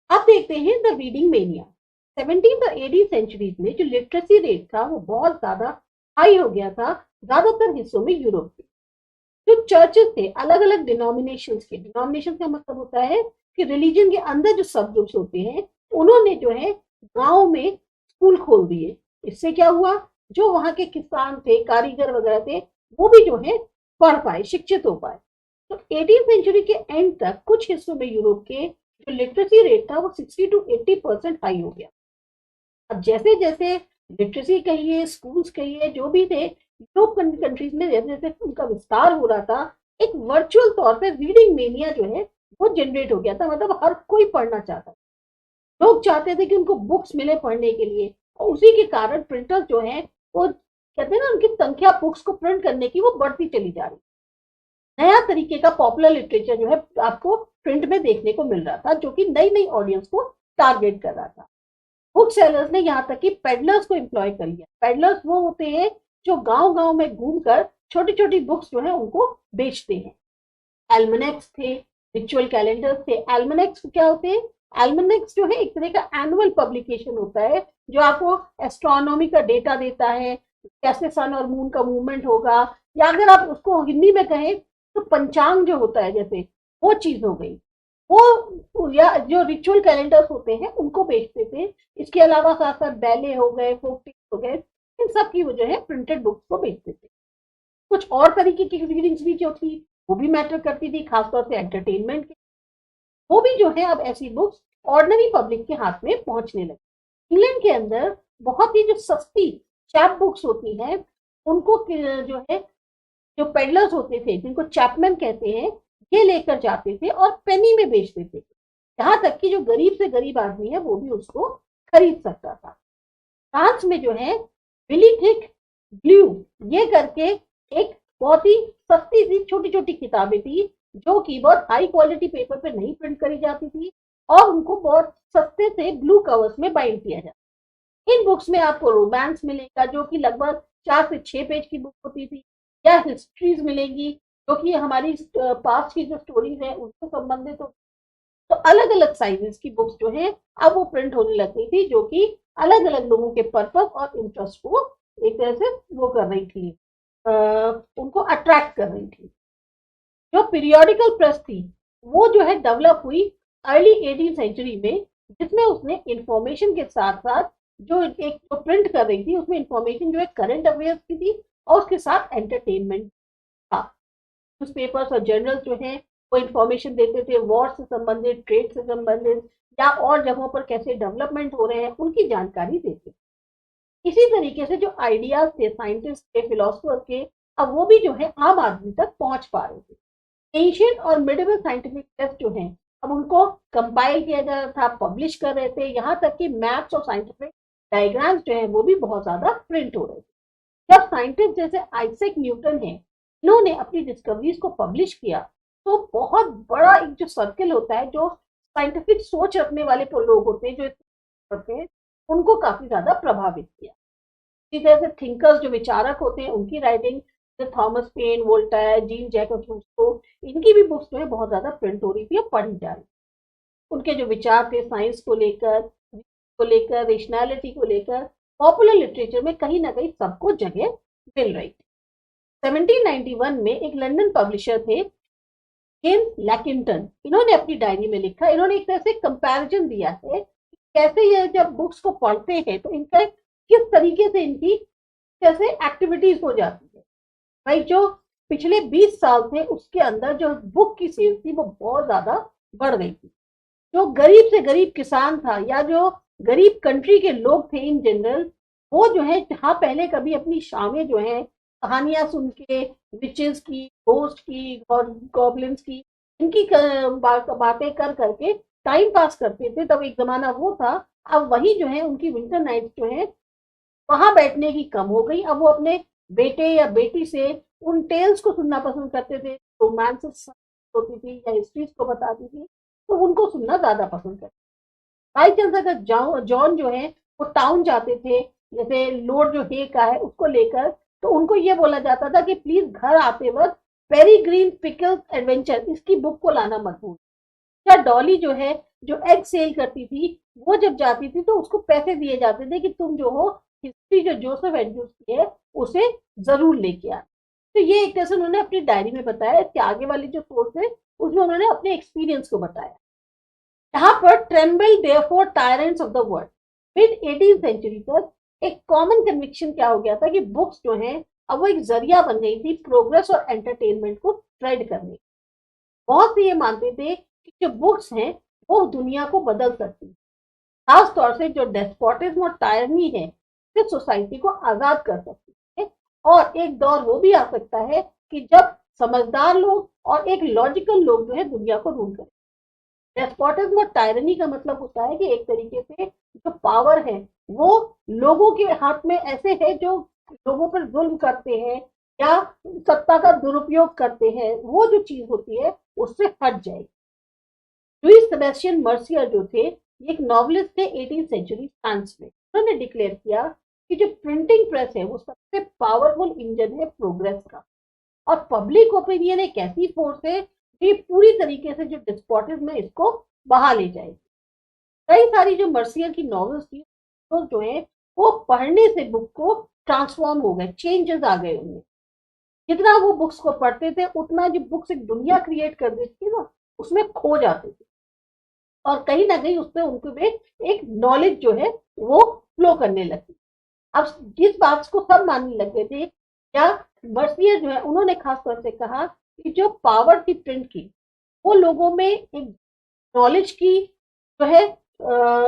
अब देखते हैं द रीडिंग मेनिया। 17th और 18th सेंचुरीज में जो लिटरेसी रेट था वो बहुत ज्यादा हाई हो गया था ज्यादातर हिस्सों में यूरोप के। जो चर्चेस थे अलग अलग डिनोमिनेशन का मतलब होता है कि रिलीजन के अंदर जो सब ग्रुप्स होते हैं उन्होंने जो है गांव में स्कूल खोल दिए। इससे क्या हुआ, जो वहां के किसान थे कारीगर वगैरह थे वो भी जो है पढ़ पाए, शिक्षित हो पाए। तो 18th सेंचुरी के एंड तक कुछ हिस्सों में यूरोप के जो लिटरेसी रेट था वो 60 to 80% हाई हो गया। अब जैसे जैसे लिटरेसी कहिए स्कूल्स कहिए जो भी थे यूरोप कंट्रीज में जैसे जैसे उनका विस्तार हो रहा था, एक वर्चुअल तौर पे रीडिंग मेनिया जो है वो जनरेट हो गया था। मतलब हर कोई पढ़ना चाहता, लोग चाहते थे कि उनको बुक्स मिले पढ़ने के लिए, और उसी के कारण प्रिंटर्स जो है वो कहते हैं ना उनकी संख्या बुक्स को प्रिंट करने की वो बढ़ती चली जा रही। नया तरीके का पॉपुलर लिटरेचर जो है आपको प्रिंट में देखने को मिल रहा था जो कि नई नई ऑडियंस को टारगेट कर रहा था। बुक सेलर्स ने यहाँ तक कि पेडलर्स को एम्प्लॉय कर लिया। पेडलर्स वो होते हैं जो गांव गांव में घूमकर छोटी छोटी बुक्स जो है उनको बेचते हैं। एल्मनेक्स थे, रिचुअल कैलेंडर्स थे। एल्मनेक्स क्या होते हैं, एल्मनेक्स जो है एक तरह का एनुअल पब्लिकेशन होता है जो आपको एस्ट्रोनॉमी का डेटा देता है, कैसे सन और मून का मूवमेंट होगा, या अगर आप उसको हिंदी में कहें तो पंचांग जो होता है जैसे वो चीज हो गई वो, या जो रिचुअल कैलेंडर्स होते हैं उनको बेचते थे। इसके अलावा साथ साथ बैले हो गए, फोक टेल्स हो गए, इन सब की वो जो है प्रिंटेड बुक्स को बेचते थे। कुछ और तरीके की रीडिंग्स भी जो थी वो भी मैटर करती थी, खासतौर से एंटरटेनमेंट की। वो भी जो है अब ऐसी बुक्स ऑर्डिनरी पब्लिक के हाथ में पहुंचने लगी। इंग्लैंड के अंदर बहुत ही जो सस्ती चैप बुक्स होती हैं उनको जो है जो पेडलर्स होते थे जिनको चैपमैन कहते हैं, ये लेकर जाते थे और पेनी में बेच देते थे। यहाँ तक कि जो गरीब से गरीब आदमी है वो भी उसको खरीद सकता था। फ्रांस में जो है विली थिक ब्लू ये करके एक बहुत ही सस्ती सी छोटी छोटी किताबें थी जो कि बहुत हाई क्वालिटी पेपर पे नहीं प्रिंट करी जाती थी और उनको बहुत सस्ते से ब्लू कवर्स में बाइंड किया जाता। इन बुक्स में आपको रोमांस मिलेगा जो कि लगभग 4 से 6 पेज की बुक होती थी, या हिस्ट्रीज मिलेंगी जो कि हमारी पास्ट की जो स्टोरीज है उनसे संबंधित हो। तो अलग अलग साइजेस की बुक्स जो है अब वो प्रिंट होने लग गई थी जो कि अलग अलग लोगों के पर्पस और इंटरेस्ट को एक तरह से वो कर रही थी, उनको अट्रैक्ट कर रही थी। जो पीरियोडिकल प्रेस थी वो जो है डेवलप हुई अर्ली 18th सेंचुरी में, जिसमें उसने इंफॉर्मेशन के साथ साथ जो एक जो प्रिंट कर रही थी उसमें इंफॉर्मेशन जो है करंट अफेयर्स की थी और उसके साथ एंटरटेनमेंट था। न्यूज़पेपर्स और जर्नल्स जो हैं वो इंफॉर्मेशन देते थे वॉर से संबंधित, ट्रेड से संबंधित, या और जगहों पर कैसे डेवलपमेंट हो रहे हैं उनकी जानकारी देते थे। इसी तरीके से जो आइडियाज थे साइंटिस्ट के, फिलोसफर के, अब वो भी जो है आम आदमी तक पहुंच पा रहे थे। एंशियंट और मिडिवल साइंटिफिक टेक्स्ट जो हैं अब उनको कंपाइल किया जा रहा था, पब्लिश कर रहे थे। यहाँ तक कि मैप्स और साइंटिफिक डायग्राम्स जो है वो भी बहुत ज्यादा प्रिंट हो रहे थे। जब साइंटिस्ट जैसे आइजैक न्यूटन है इन्होंने अपनी डिस्कवरीज को पब्लिश किया तो बहुत बड़ा एक जो सर्कल होता है जो साइंटिफिक सोच रखने वाले लोग होते हैं जो करते हैं उनको काफी ज्यादा प्रभावित किया। इसी तरह से थिंकर्स जो विचारक होते हैं उनकी राइटिंग, जैसे Thomas Paine, Voltaire, Jean Jacob Rousseau, इनकी भी बुक्स जो है बहुत ज्यादा प्रिंट हो रही थी और पढ़ी जा रही। उनके जो विचार थे साइंस को लेकर रेशनैलिटी को लेकर पॉपुलर लिटरेचर में कहीं ना कहीं सबको जगह मिल रही थी। 1791 में एक लंदन पब्लिशर थे जेम्स लैकिंटन, इन्होंने अपनी डायरी में लिखा, इन्होंने एक तरह से कंपैरिजन दिया है कैसे ये जब बुक्स को पढ़ते हैं तो इनका किस तरीके से इनकी कैसे एक्टिविटीज हो जाती है। भाई जो पिछले 20 साल थे उसके अंदर जो बुक की सेल थी वो बहुत ज्यादा बढ़ गई थी। जो गरीब से गरीब किसान था या जो गरीब कंट्री के लोग थे इन जनरल, वो जो है जहाँ पहले कभी अपनी शामें जो है कहानियां सुन के विचेस की, घोस्ट की, गॉबलिन्स की, इनकी बातें कर करके टाइम पास करते थे, तब एक जमाना वो था। अब वही जो है उनकी विंटर नाइट जो है वहां बैठने की कम हो गई। अब वो अपने बेटे या बेटी से उन टेल्स को सुनना पसंद करते थे, रोमांसेस होती थी या हिस्ट्रीज को बताती थी तो उनको सुनना ज्यादा पसंद करते। बाई चांस अगर जॉन जो है वो टाउन जाते थे, जैसे लोड जो हे का है उसको लेकर, तो उनको ये बोला जाता था कि प्लीज घर आते वक्त पेरी ग्रीन पिकल्स एडवेंचर इसकी बुक को लाना मत भूल। या डॉली जो है जो एग सेल करती थी वो जब जाती थी तो उसको पैसे दिए जाते थे कि तुम जो हो हिस्ट्री जो जोसेफ एंड्रूज की है उसे जरूर लेके आ। तो ये एक तरह से उन्होंने अपनी डायरी में बताया। इसके आगे वाली जो सोर्स है उसमें उन्होंने अपने एक्सपीरियंस को बताया। यहाँ पर tremble therefore tyrants of the world mid 18th century तक एक कॉमन कन्विक्शन क्या हो गया था कि बुक्स जो है अब वो एक जरिया बन गई थी प्रोग्रेस और एंटरटेनमेंट को स्प्रेड करने। बहुत से ये मानते थे कि जो बुक्स हैं वो दुनिया को बदल सकती है, खास तौर से जो डेस्पोटिज्म और टायरनी है से सोसाइटी को आजाद कर सकती है। और एक दौर वो भी आ सकता है कि जब समझदार लोग और एक लॉजिकल लोग जो है दुनिया को रूल करें। डेस्पोटिज्म और टायरनी का मतलब होता है कि एक तरीके से जो पावर है वो लोगों के हाथ में ऐसे है जो लोगों पर जुल्म करते हैं या सत्ता का दुरुपयोग करते हैं, वो जो चीज होती है उससे हट जाएगी। लुईस सेबेस्टियन मर्सियर जो थे एक नॉवलिस्ट थे 18th सेंचुरी फ्रांस में। उन्होंने डिक्लेयर किया कि जो प्रिंटिंग प्रेस है वो सबसे पावरफुल इंजन है प्रोग्रेस का। और पब्लिक ओपिनियन एक ऐसी फोर्स है ये पूरी तरीके से जो डिस्पोटिज्म है इसको बहा ले जाएगी। कई सारी जो मर्सियर की नॉवेल्स थी तो जो है वो पढ़ने से बुक को ट्रांसफॉर्म हो गए, चेंजेस आ गए उनमें। जितना वो बुक्स को पढ़ते थे उतना जो बुक्स एक दुनिया क्रिएट कर देती थी ना उसमें खो जाते थे और कहीं ना कहीं उसमें उनको भी एक नॉलेज जो है वो फ्लो करने लगी। अब जिस बात को सब मानने लग गए थे या मर्सियर जो है उन्होंने खास तौर से कहा कि जो पावर थी प्रिंट की वो लोगों में एक नॉलेज की जो है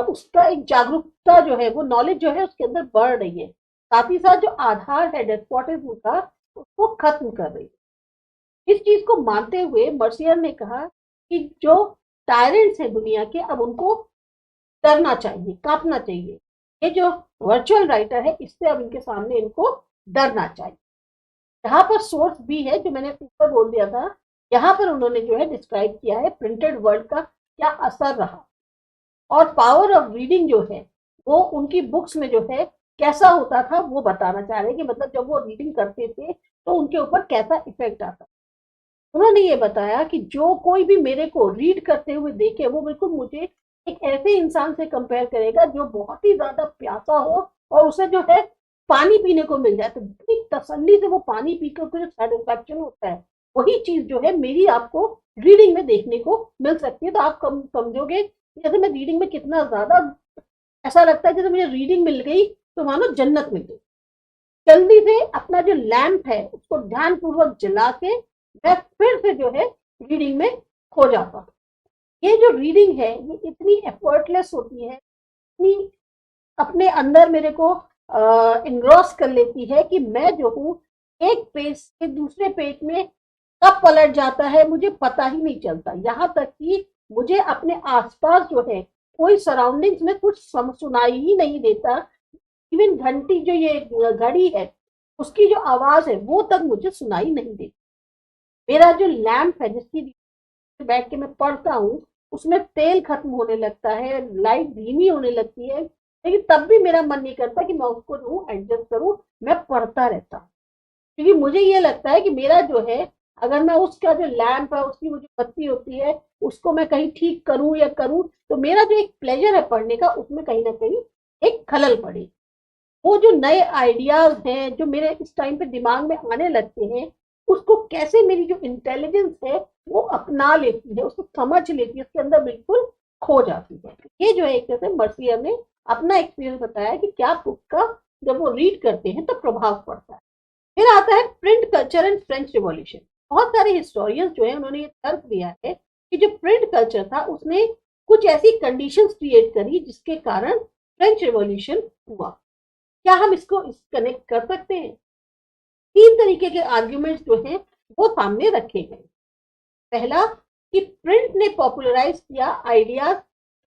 उसका एक जागरूकता जो है वो नॉलेज जो है उसके अंदर बढ़ रही है, साथ ही साथ जो आधार है डेस्पोटिज्म का उसको खत्म कर रही है। इस चीज को मानते हुए मर्सियर ने कहा कि जो टायरेंट्स है दुनिया के अब उनको डरना चाहिए, कांपना चाहिए। ये जो वर्चुअल राइटर है इससे अब इनके सामने इनको डरना चाहिए। यहाँ पर सोर्स भी है जो मैंने ऊपर बोल दिया था, यहाँ पर उन्होंने जो है डिस्क्राइब किया है प्रिंटेड वर्ड का क्या असर रहा और पावर ऑफ रीडिंग जो है वो उनकी बुक्स में जो है कैसा होता था वो बताना चाह रहे हैं कि मतलब जब वो रीडिंग करते थे तो उनके ऊपर कैसा इफेक्ट आता। उन्होंने ये बताया कि जो कोई भी मेरे को रीड करते हुए देखे वो बिल्कुल मुझे एक ऐसे इंसान से कंपेयर करेगा जो बहुत ही ज्यादा प्यासा हो और उसे जो है पानी पीने को मिल जाए तो इतनी तसल्ली से वो पानी पीकर जो सेटिस्फैक्शन होता है वही चीज जो है मेरी आपको रीडिंग में देखने को मिल सकती है। तो आप समझोगे जैसे मैं रीडिंग में कितना ज्यादा ऐसा लगता है जैसे मुझे रीडिंग मिल गई तो मानो जन्नत मिल गई। जल्दी से अपना जो लैंप है उसको ध्यान पूर्वक जला के मैं फिर से जो है रीडिंग में खो जाता हूँ। ये जो रीडिंग है ये इतनी एफर्टलेस होती है, इतनी अपने अंदर मेरे को इनग्रॉस कर लेती है कि मैं जो हूँ एक पेज से दूसरे पेज में कब पलट जाता है मुझे पता ही नहीं चलता। यहाँ तक कि मुझे अपने आसपास जो है कोई सराउंडिंग्स में कुछ सुनाई ही नहीं देता। इवन घंटी जो ये घड़ी है उसकी जो आवाज है वो तक मुझे सुनाई नहीं देती। मेरा जो लैंप है जिसकी बैठ के मैं पढ़ता हूँ उसमें तेल खत्म होने लगता है, लाइट धीमी होने लगती है, लेकिन तब भी मेरा मन नहीं करता कि मैं उसको जो एडजस्ट करूँ, मैं पढ़ता रहता हूँ। क्योंकि मुझे ये लगता है कि मेरा जो है अगर मैं उसका जो लैंप है उसकी मुझे बत्ती होती है उसको मैं कहीं ठीक करूं या करूं तो मेरा जो एक प्लेजर है पढ़ने का उसमें कहीं ना कहीं एक खलल पड़े। वो जो नए आइडियाज हैं जो मेरे इस टाइम पे दिमाग में आने लगते हैं उसको कैसे मेरी जो इंटेलिजेंस है वो अपना लेती है, उसको समझ लेती है, उसके अंदर बिल्कुल खो जाती है। ये जो है एक तरह से मर्सियर ने अपना एक्सपीरियंस बताया कि क्या बुक का जब वो रीड करते हैं तो प्रभाव पड़ता है। फिर आता है print culture and French revolution. बहुत सारे हिस्टोरियंस जो है उन्होंने ये तर्क दिया है कि जो प्रिंट कल्चर था उसने कुछ ऐसी कंडीशंस क्रिएट करी जिसके कारण फ्रेंच रिवॉल्यूशन हुआ। क्या हम इसको कनेक्ट कर सकते हैं? तीन तरीके के आर्ग्यूमेंट्स जो हैं वो सामने रखे गए। पहला कि प्रिंट ने पॉपुलराइज किया आइडियाज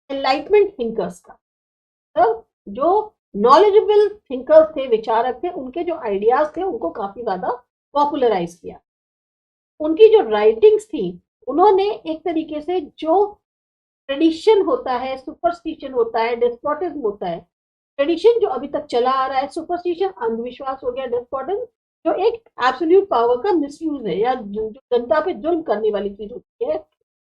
एनलाइटमेंट थिंकर्स का, मतलब जो नॉलेजेबल थिंकर्स थे, विचारक थे, उनके जो आइडियाज थे उनको काफी ज्यादा पॉपुलराइज किया। उनकी जो राइटिंग्स थी उन्होंने एक तरीके से जो ट्रेडिशन होता है, सुपरस्टिशन होता है, डेस्पोटिज्म होता है, ट्रेडिशन जो अभी तक चला आ रहा है, सुपरस्टिशन अंधविश्वास हो गया, डेस्पोटिज्म जो एक एब्सोल्यूट पावर का मिसयूज है या जो जनता पे जुल्म करने वाली चीज होती है,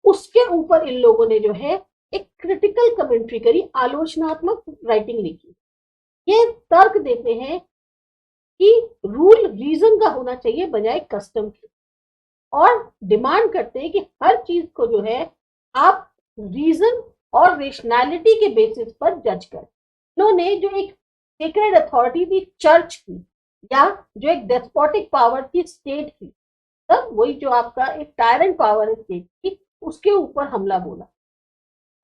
उसके ऊपर इन लोगों ने जो है एक क्रिटिकल कमेंट्री करी, आलोचनात्मक राइटिंग लिखी। ये तर्क देते हैं कि रूल रीजन का होना चाहिए बजाय कस्टम के, और डिमांड करते हैं कि हर चीज को जो है आप रीजन और रेशनैलिटी के बेसिस पर जज करें। इन्होंने जो एक सेक्रेड अथॉरिटी थी चर्च की, या जो एक डेस्पोटिक पावर थी स्टेट की, तब वही जो आपका एक टायरेंट पावर है स्टेट की, उसके ऊपर हमला बोला।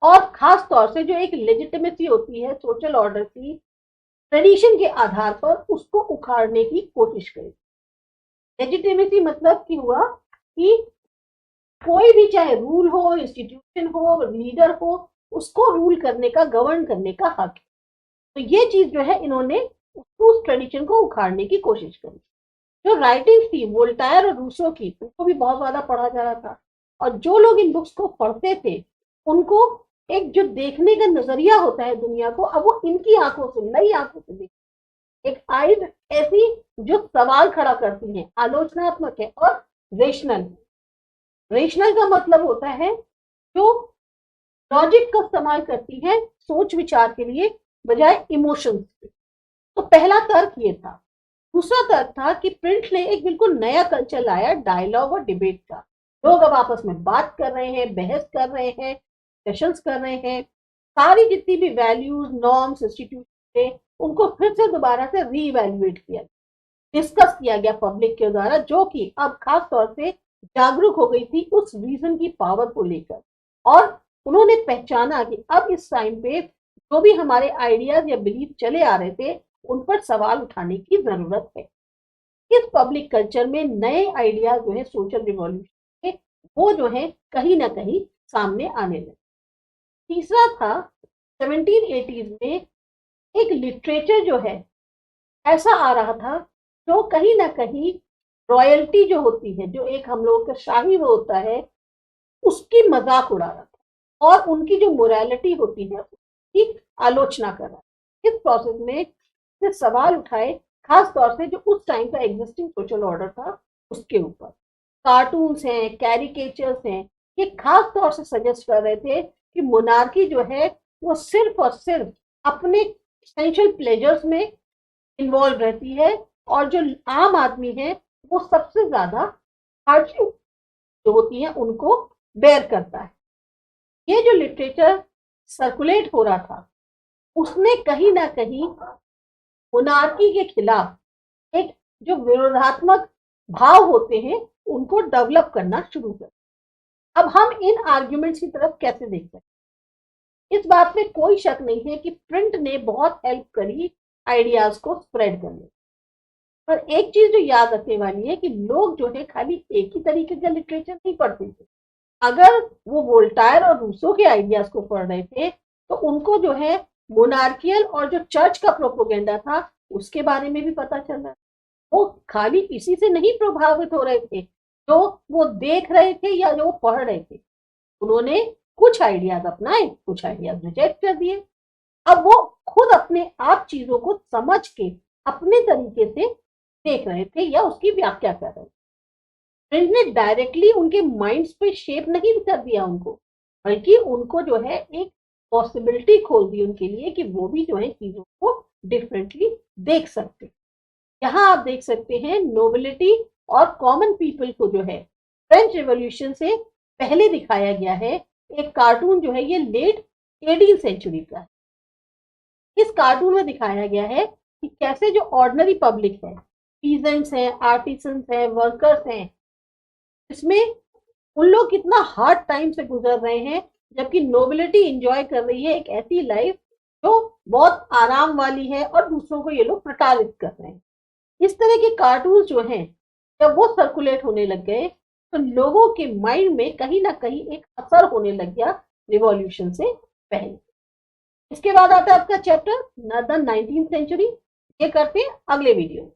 और खास तौर से जो एक लेजिटिमेसी होती है सोशल ऑर्डर की, ट्रेडिशन के आधार पर उसको उखाड़ने की कोशिश करी। लेजिटिमेसी मतलब कि हुआ कि कोई भी चाहे रूल हो, इंस्टीट्यूशन हो, लीडर हो, उसको रूल करने का, गवर्न करने का हक है। तो ये चीज जो है इन्होंने उस ट्रेडिशन को उखाड़ने की कोशिश करी। जो राइटिंग्स थी वोल्टायर और रूसो की, उनको भी बहुत ज्यादा पढ़ा जा रहा था, और जो लोग इन बुक्स को पढ़ते थे उनको एक जो देखने का नजरिया होता है दुनिया को, अब वो इनकी आंखों से, नई आंखों से देख, एक आइज ऐसी जो सवाल खड़ा करती है, आलोचनात्मक है और रेशनल। रेशनल का मतलब होता है जो लॉजिक का इस्तेमाल करती है सोच विचार के लिए बजाय इमोशंस के। तो पहला तर्क ये था। दूसरा तर्क था कि प्रिंट ने एक बिल्कुल नया कल्चर लाया, डायलॉग और डिबेट का। लोग अब आपस में बात कर रहे हैं, बहस कर रहे हैं, सेशंस कर रहे हैं। सारी जितनी भी वैल्यूज, नॉर्म्स, इंस्टीट्यूट थे, उनको फिर से दोबारा से रीइवैल्यूएट किया, डिस्कस किया गया पब्लिक के द्वारा, जो कि अब खास तौर से जागरूक हो गई थी उस रीजन की पावर को लेकर। और उन्होंने पहचाना कि अब इस टाइम पे जो भी हमारे आइडियाज या बिलीफ चले आ रहे थे, उन पर सवाल उठाने की जरूरत है। इस पब्लिक कल्चर में नए आइडियाज जो है सोशल रिवॉल्यूशन के, वो जो है कहीं ना कहीं सामने आने लगे। तीसरा था 1780s में एक लिटरेचर जो है ऐसा आ रहा था जो कहीं ना कहीं रॉयल्टी जो होती है, जो एक हम लोगों का शाही वो होता है, उसकी मजाक उड़ा रहा था, और उनकी जो मोरालिटी होती है उसकी आलोचना कर रहा है। इस प्रोसेस में से सवाल उठाए, खास तौर से जो उस टाइम का एग्जिस्टिंग सोशल ऑर्डर था उसके ऊपर। कार्टून्स हैं, कैरिकेचर्स हैं, ये खास तौर से सजेस्ट कर रहे थे कि मोनार्की जो है वो सिर्फ और सिर्फ अपने एसेंशियल प्लेजर्स में इन्वॉल्व रहती है, और जो आम आदमी है वो सबसे ज्यादा हार्डशिप जो होती है उनको बेयर करता है। ये जो लिटरेचर सर्कुलेट हो रहा था, उसने कहीं ना कहीं मोनार्की के खिलाफ एक जो विरोधात्मक भाव होते हैं उनको डेवलप करना शुरू कर। अब हम इन आर्ग्यूमेंट्स की तरफ कैसे देख सकते हैं? इस बात में कोई शक नहीं है कि प्रिंट ने बहुत हेल्प करी आइडियाज को स्प्रेड करने। पर एक चीज जो याद रखने वाली है कि लोग जो है खाली एक ही तरीके का लिटरेचर नहीं पढ़ते थे। अगर वो वोल्टायर और रूसो के आइडियाज को पढ़ रहे थे, तो उनको जो है मोनार्कियल और जो चर्च का प्रोपोगेंडा था उसके बारे में भी पता चल रहा है। वो खाली इसी से नहीं प्रभावित हो रहे थे जो वो देख रहे थे या जो वो पढ़ रहे थे। उन्होंने कुछ आइडियाज अपनाए, कुछ आइडियाज रिजेक्ट कर दिए। अब वो खुद अपने आप चीजों को समझ के अपने तरीके से देख रहे थे या उसकी व्याख्या कर रहे थे। प्रिंट ने डायरेक्टली उनके माइंड्स पे शेप नहीं कर दिया उनको, बल्कि उनको जो है एक पॉसिबिलिटी खोल दी उनके लिए कि वो भी जो है चीजों को डिफरेंटली देख सकते। यहाँ आप देख सकते हैं नोबिलिटी और कॉमन पीपल को जो है फ्रेंच रिवॉल्यूशन से पहले दिखाया गया है। एक कार्टून जो है ये लेट 18th सेंचुरी का है। इस कार्टून में दिखाया गया है कि कैसे जो ऑर्डिनरी पब्लिक है, पीजेंट्स हैं, आर्टिसंस हैं, वर्कर्स हैं, इसमें उन लोग कितना हार्ड टाइम से गुजर रहे हैं, जबकि नोबिलिटी एंजॉय कर रही है एक ऐसी लाइफ जो बहुत आराम वाली है, और दूसरों को ये लोग प्रताड़ित कर रहे हैं। इस तरह के कार्टून जो हैं जब वो सर्कुलेट होने लग गए, तो लोगों के माइंड में कहीं ना कहीं एक असर होने लग गया रिवॉल्यूशन से पहले। इसके बाद आता है आपका चैप्टर द 19th सेंचुरी। ये करते हैं अगले वीडियो में।